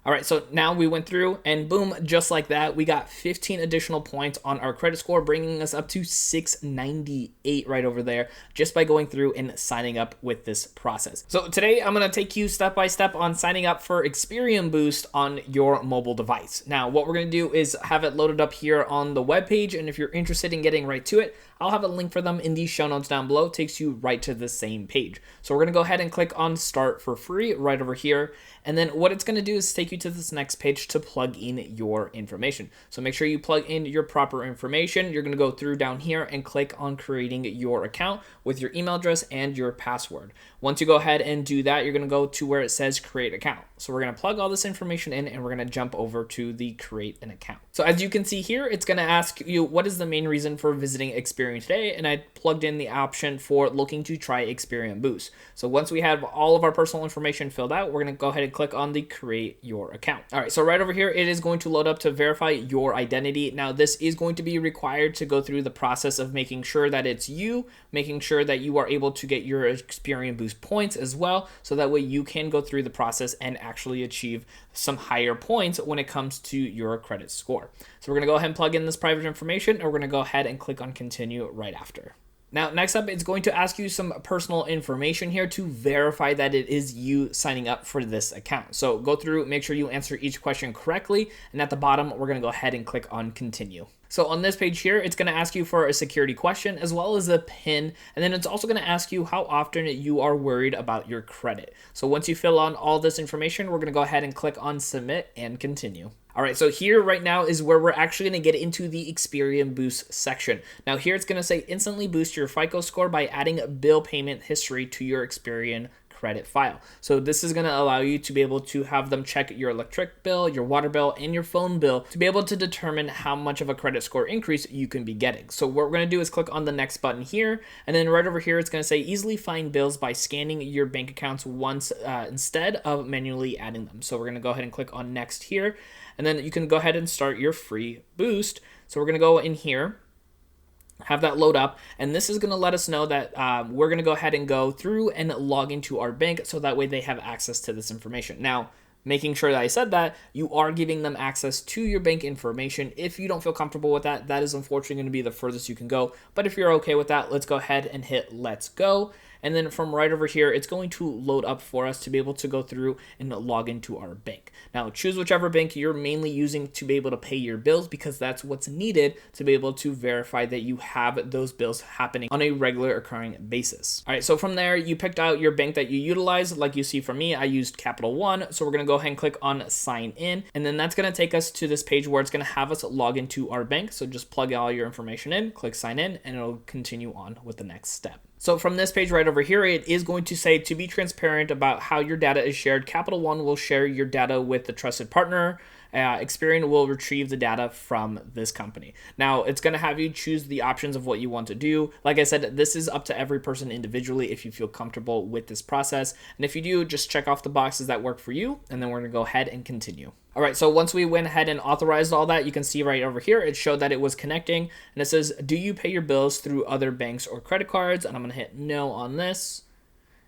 All right, so now we went through and boom, just like that, we got 15 additional points on our credit score, bringing us up to 698 right over there just by going through and signing up with this process. So today I'm going to take you step by step on signing up for Experian Boost on your mobile device. Now, what we're going to do is have it loaded up here on the webpage, and if you're interested in getting right to it, I'll have a link for them in the show notes down below. It takes you right to the same page. So we're going to go ahead and click on Start for Free right over here. And then what it's going to do is take you to this next page to plug in your information. So make sure you plug in your proper information. You're going to go through down here and click on creating your account with your email address and your password. Once you go ahead and do that, you're going to go to where it says create account. So we're going to plug all this information in and we're going to jump over to the create an account. So as you can see here, it's going to ask you what is the main reason for visiting Experian today, and I plugged in the option for looking to try Experian Boost. So once we have all of our personal information filled out, we're going to go ahead and click on the create your account. All right, so right over here, it is going to load up to verify your identity. Now this is going to be required to go through the process of making sure that it's you, making sure that you are able to get your Experian Boost points as well, so that way you can go through the process and actually achieve some higher points when it comes to your credit score. So we're going to go ahead and plug in this private information, and we're going to go ahead and click on continue right after. Now, next up, it's going to ask you some personal information here to verify that it is you signing up for this account. So go through, make sure you answer each question correctly. And at the bottom, we're going to go ahead and click on continue. So on this page here, it's going to ask you for a security question as well as a PIN. And then it's also going to ask you how often you are worried about your credit. So once you fill on all this information, we're going to go ahead and click on submit and continue. All right, so here right now is where we're actually going to get into the Experian Boost section. Now here it's going to say instantly boost your FICO score by adding bill payment history to your Experian credit file. So this is going to allow you to be able to have them check your electric bill, your water bill, and your phone bill to be able to determine how much of a credit score increase you can be getting. So what we're going to do is click on the next button here, and then right over here it's going to say easily find bills by scanning your bank accounts once instead of manually adding them. So we're going to go ahead and click on next here, and then you can go ahead and start your free boost. So we're going to go in here, have that load up, and this is going to let us know that we're going to go ahead and go through and log into our bank, so that way they have access to this information. Now, making sure that I said that, you are giving them access to your bank information. If you don't feel comfortable with that, that is unfortunately going to be the furthest you can go. But if you're okay with that, let's go ahead and hit let's go. And then from right over here, it's going to load up for us to be able to go through and log into our bank. Now, choose whichever bank you're mainly using to be able to pay your bills, because that's what's needed to be able to verify that you have those bills happening on a regular occurring basis. All right, so from there, you picked out your bank that you utilize. Like you see from me, I used Capital One. So we're going to go ahead and click on sign in. And then that's going to take us to this page where it's going to have us log into our bank. So just plug all your information in, click sign in, and it'll continue on with the next step. So from this page right over here, it is going to say to be transparent about how your data is shared. Capital One will share your data with the trusted partner. Experian will retrieve the data from this company. Now, it's going to have you choose the options of what you want to do. Like I said, this is up to every person individually if you feel comfortable with this process. And if you do, just check off the boxes that work for you, and then we're going to go ahead and continue. All right, so once we went ahead and authorized all that, you can see right over here, it showed that it was connecting, and it says, do you pay your bills through other banks or credit cards? And I'm going to hit no on this,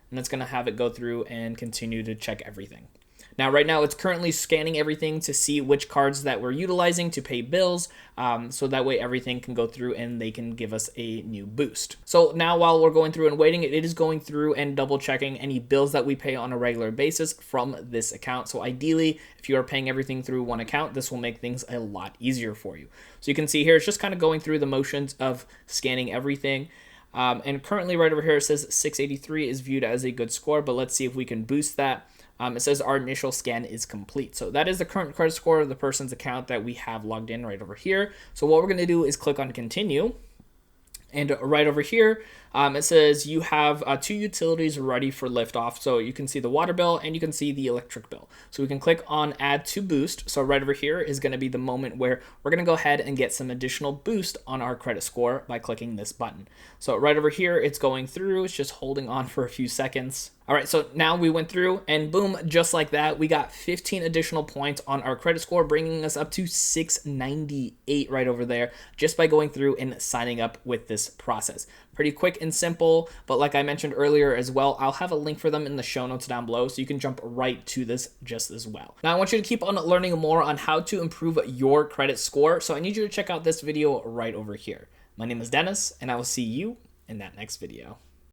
and it's going to have it go through and continue to check everything. Now, right now, it's currently scanning everything to see which cards that we're utilizing to pay bills, so that way everything can go through and they can give us a new boost. So now while we're going through and waiting, it is going through and double checking any bills that we pay on a regular basis from this account. So ideally, if you are paying everything through one account, this will make things a lot easier for you. So you can see here, it's just kind of going through the motions of scanning everything. And currently right over here, it says 683 is viewed as a good score, but let's see if we can boost that. It says our initial scan is complete. So that is the current credit score of the person's account that we have logged in right over here. So what we're going to do is click on continue. And right over here, it says you have 2 utilities ready for liftoff. So you can see the water bill and you can see the electric bill. So we can click on add to boost. So right over here is going to be the moment where we're going to go ahead and get some additional boost on our credit score by clicking this button. So right over here, it's going through. It's just holding on for a few seconds. All right, so now we went through and boom, just like that, we got 15 additional points on our credit score, bringing us up to 698 right over there just by going through and signing up with this process. Pretty quick and simple, but like I mentioned earlier as well, I'll have a link for them in the show notes down below so you can jump right to this just as well. Now, I want you to keep on learning more on how to improve your credit score, so I need you to check out this video right over here. My name is Dennis, and I will see you in that next video.